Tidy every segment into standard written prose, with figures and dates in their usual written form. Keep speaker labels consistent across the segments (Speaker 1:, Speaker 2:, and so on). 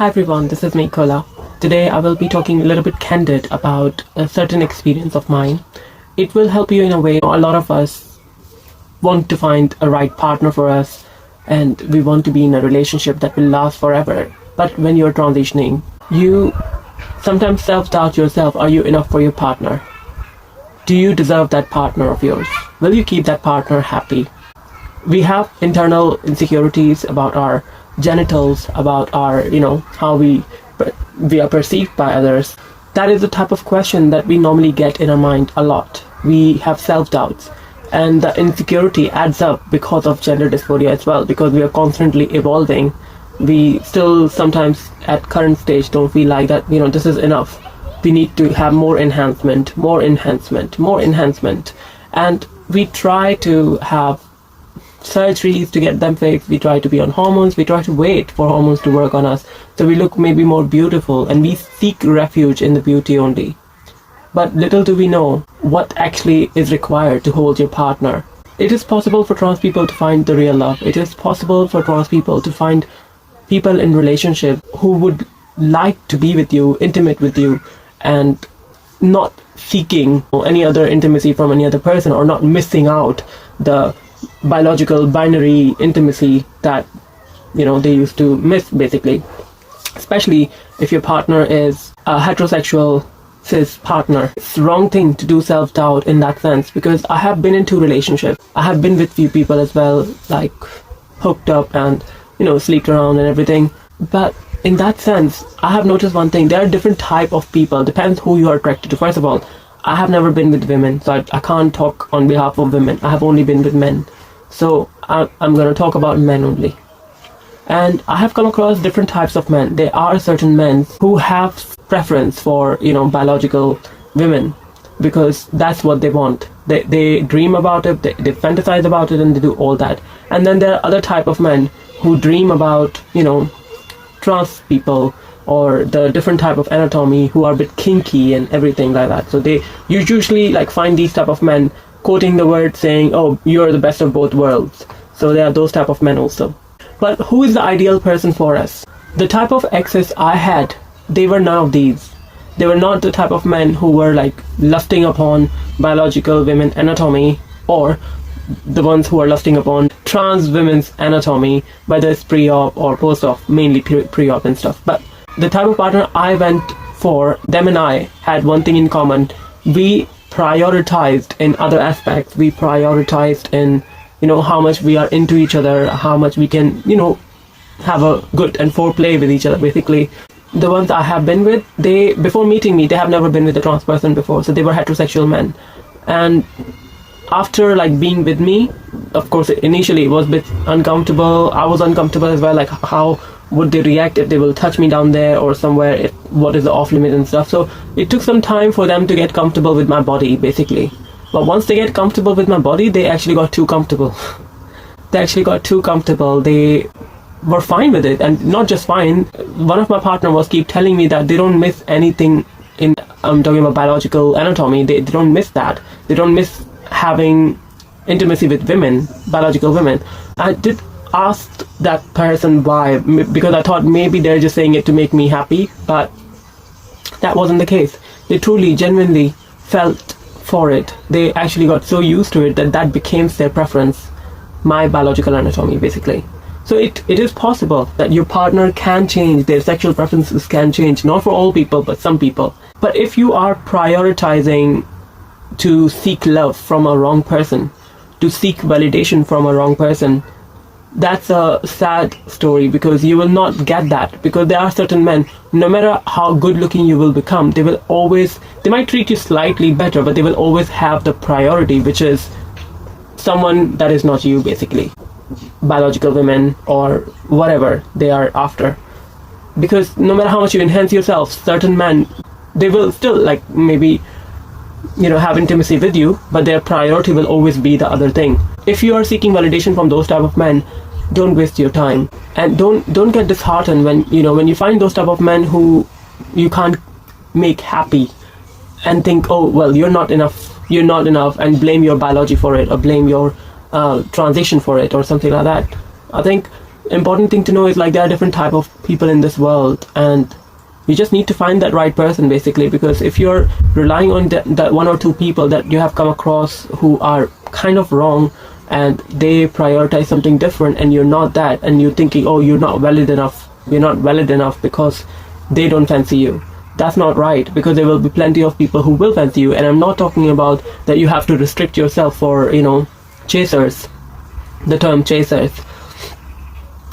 Speaker 1: Hi everyone, this is me, Kola. Today I will be talking a little bit candid about a certain experience of mine. It will help you in a way. A lot of us want to find a right partner for us and we want to be in a relationship that will last forever. But when you're transitioning, you sometimes self-doubt yourself. Are you enough for your partner? Do you deserve that partner of yours? Will you keep that partner happy? We have internal insecurities about our genitals, about our, how we are perceived by others. That is the type of question that we normally get in our mind a lot. We have self-doubts, and the insecurity adds up because of gender dysphoria as well, because we are constantly evolving. We still sometimes at current stage don't feel like that, this is enough. We need to have more enhancement, and we try to have surgeries to get them fixed. We try to be on hormones. We try to wait for hormones to work on us so we look maybe more beautiful, and we seek refuge in the beauty only. But little do we know what actually is required to hold your partner. It is possible for trans people to find the real love. It is possible for trans people to find people in relationship who would like to be with you, intimate with you, and not seeking any other intimacy from any other person, or not missing out the biological binary intimacy that they used to miss, basically. Especially if your partner is a heterosexual cis partner. It's the wrong thing to do self-doubt in that sense, because I have been in two relationships. I have been with few people as well, like hooked up and slept around and everything. But in that sense, I have noticed one thing. There are different type of people. Depends who you are attracted to. First of all, I have never been with women, so I can't talk on behalf of women. I have only been with men. So I'm going to talk about men only. And I have come across different types of men. There are certain men who have preference for, biological women, because that's what they want. They dream about it, they fantasize about it, and they do all that. And then there are other type of men who dream about, trans people, or the different type of anatomy, who are a bit kinky and everything like that. So you usually find these type of men quoting the word saying, oh, you're the best of both worlds. So there are those type of men also. But who is the ideal person for us? The type of exes I had, they were none of these. They were not the type of men who were lusting upon biological women anatomy, or the ones who are lusting upon trans women's anatomy, whether it's pre-op or post-op, mainly pre-op and stuff. But the type of partner I went for, them and I had one thing in common. We prioritized in other aspects. We prioritized in, how much we are into each other, how much we can, have a good and foreplay with each other, basically. The ones I have been with, before meeting me, they have never been with a trans person before, so they were heterosexual men. And after being with me, of course, initially it was a bit uncomfortable. I was uncomfortable as well, how would they react if they will touch me down there or somewhere, what is the off limit and stuff. So it took some time for them to get comfortable with my body, basically. But once they get comfortable with my body, they actually got too comfortable. They were fine with it, and not just fine. One of my partner was keep telling me that they don't miss anything in, I'm talking about biological anatomy. They don't miss that. They don't miss having intimacy with women, biological women. I did ask that person why, because I thought maybe they're just saying it to make me happy, but that wasn't the case. They truly, genuinely felt for it. They actually got so used to it that became their preference, my biological anatomy, basically. So it is possible that your partner can change, their sexual preferences can change, not for all people, but some people. But if you are prioritizing to seek love from a wrong person, to seek validation from a wrong person, that's a sad story, because you will not get that. Because there are certain men, no matter how good looking you will become, they might treat you slightly better, but they will always have the priority, which is someone that is not you, basically. Biological women or whatever they are after. Because no matter how much you enhance yourself, certain men, they will still maybe have intimacy with you, but their priority will always be the other thing. If you are seeking validation from those type of men, don't waste your time, and don't get disheartened when you find those type of men who you can't make happy, and think, oh well, you're not enough, and blame your biology for it, or blame your transition for it, or something like that. I think important thing to know is like there are different type of people in this world, and you just need to find that right person basically, because if you're relying on that one or two people that you have come across who are kind of wrong and they prioritize something different and you're not that, and you're thinking, oh, you're not valid enough because they don't fancy you. That's not right, because there will be plenty of people who will fancy you. And I'm not talking about that you have to restrict yourself for, chasers, the term chasers.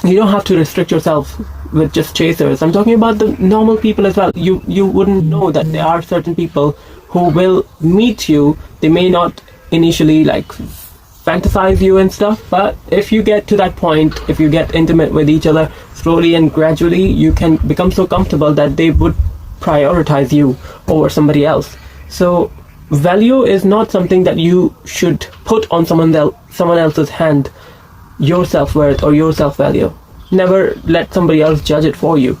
Speaker 1: You don't have to restrict yourself with just chasers. I'm talking about the normal people as well. You wouldn't know that there are certain people who will meet you. They may not initially like fantasize you and stuff, but if you get to that point, if you get intimate with each other slowly and gradually, you can become so comfortable that they would prioritize you over somebody else. So value is not something that you should put on someone else's hand, your self-worth or your self-value. Never let somebody else judge it for you.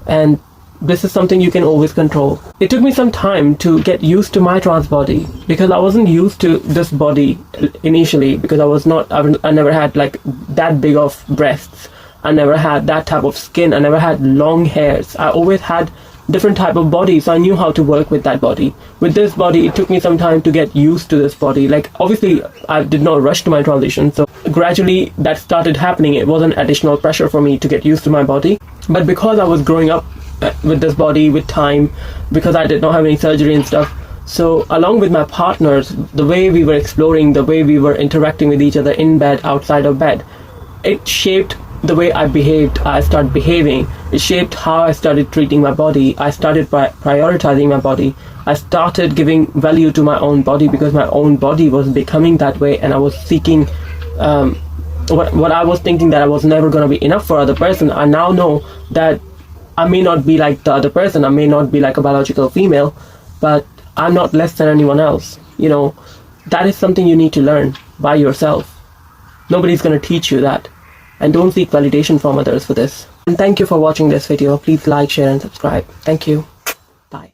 Speaker 1: And this is something you can always control. It took me some time to get used to my trans body, because I wasn't used to this body initially, because I never had like that big of breasts. I never had that type of skin. I never had long hairs. I always had different type of body, so I knew how to work with that body. With this body, it took me some time to get used to this body. Like, obviously, I did not rush to my transition, so gradually that started happening. It wasn't additional pressure for me to get used to my body. But because I was growing up with this body with time, because I did not have any surgery and stuff, so along with my partners, the way we were exploring, the way we were interacting with each other in bed, outside of bed, it shaped the way I started behaving. It shaped how I started treating my body. I started prioritizing my body. I started giving value to my own body, because my own body was becoming that way, and I was seeking what I was thinking that I was never going to be enough for other person. I now know that I may not be like the other person. I may not be like a biological female, but I'm not less than anyone else. That is something you need to learn by yourself. Nobody's going to teach you that. And don't seek validation from others for this. And thank you for watching this video. Please like, share and subscribe. Thank you. Bye.